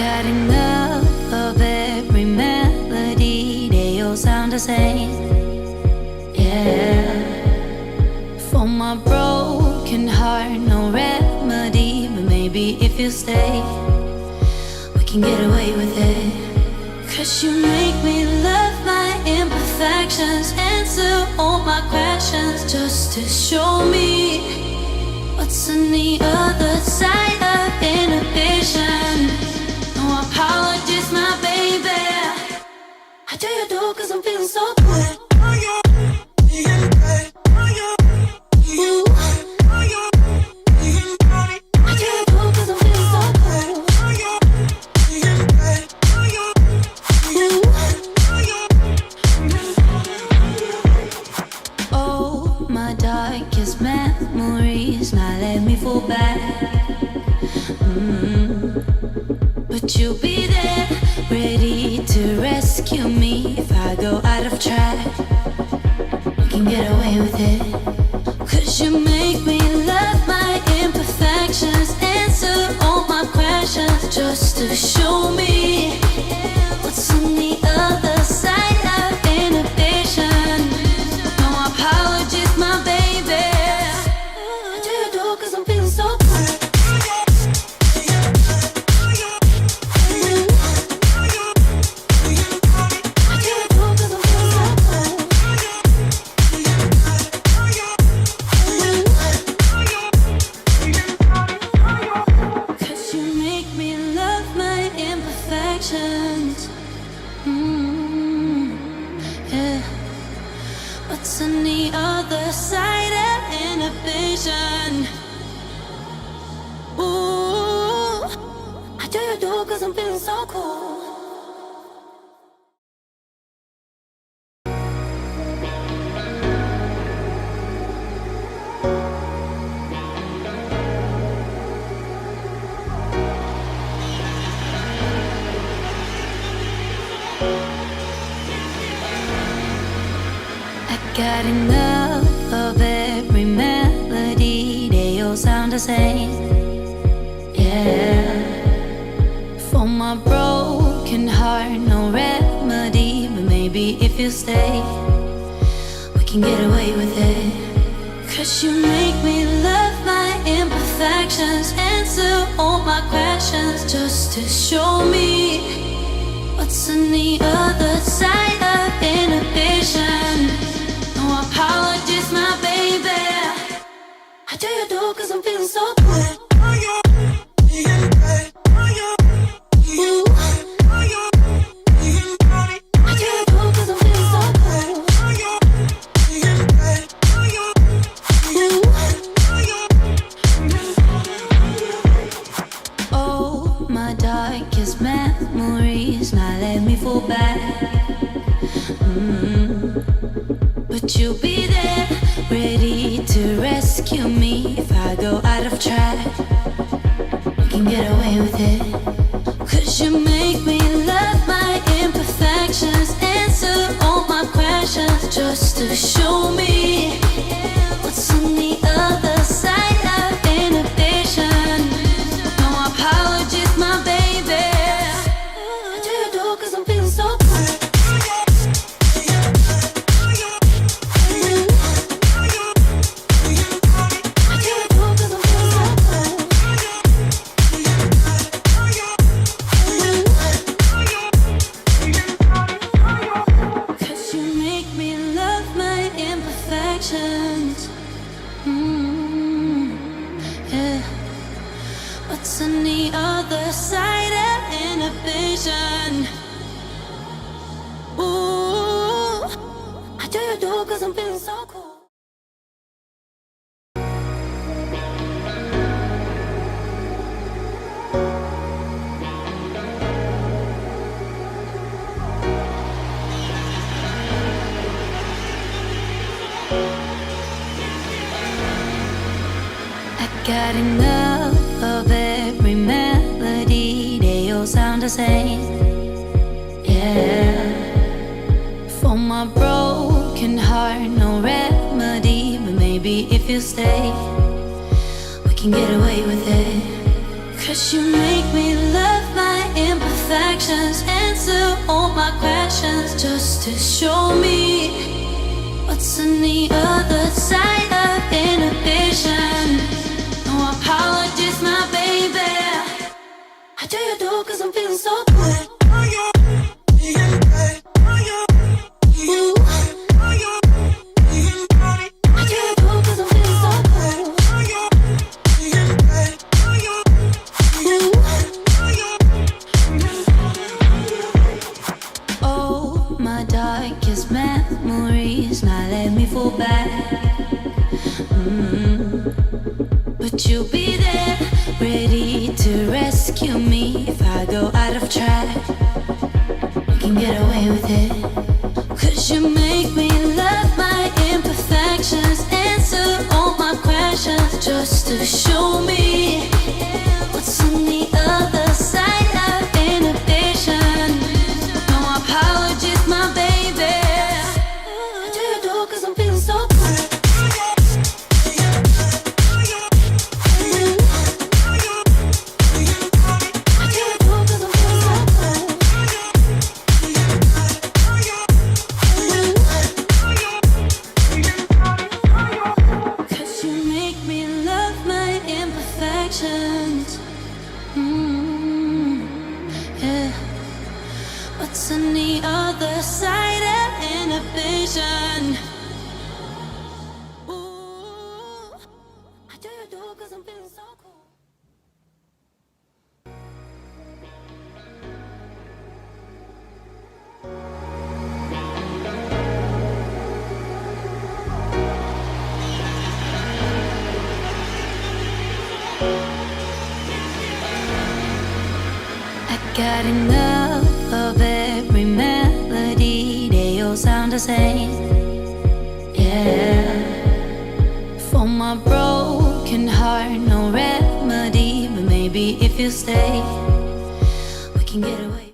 got enough of every melody. They all sound the same. Yeah. For my broken heart, no remedy. But maybe if you stay, we can get away with it. 'Cause you make me love my imperfections, answer all my questions, just to show me what's on the other side of inhibition. No apologies, my baby. How do you do? 'Cause I'm feeling so good. Memories now let me fall back. But you'll be there, ready to rescue me if I go out of track. We can get away with it. 'Cause you make me love my imperfections, answer all my questions, just to show me what's on the other side of inhibition. No apologies, my baby. On the other side of inhibition. Ooh, how do you do? 'Cause I'm feeling so cool. Got enough of every melody. They all sound the same. Yeah. For my broken heart, no remedy. But maybe if you stay, we can get away with it. 'Cause you make me love my imperfections, answer all my questions, just to show me what's on the other side of inhibition. No apologies, my baby. How do you do? 'Cause I'm feeling so good. Memories now let me fall back. But you'll be there, ready to rescue me if I go out of track. We can get away with it. 'Cause you make me love my imperfections, answer all my questions, just to show me what's on the other side of inhibition. No apologies, my baby. What's on the other side of inhibition? Ooh, how do you do? 'Cause I'm feeling so cool. Got enough of every melody. They all sound the same. Yeah. For my broken heart, no remedy. But maybe if you stay, we can get away with it. 'Cause you make me love my imperfections, answer all my questions, just to show me what's on the other side of inhibition. No apologies, my baby. How do you do? 'Cause I'm feeling so good. Darkest memories now let me fall back. But you'll be there, ready to rescue me if I go out of track. You can get away with it, 'cause you make me love my imperfections, answer all my questions, just to show me what's on the other side of inhibition. No apologies, my baby. How do you do? 'Cause I'm feeling so good. What's on the other side of inhibition? Ooh, how do you do? 'Cause I'm feeling so cool. I got enough of every melody, they all sound the same. Yeah, for my broken heart, no remedy, but maybe if you stay, we can get away.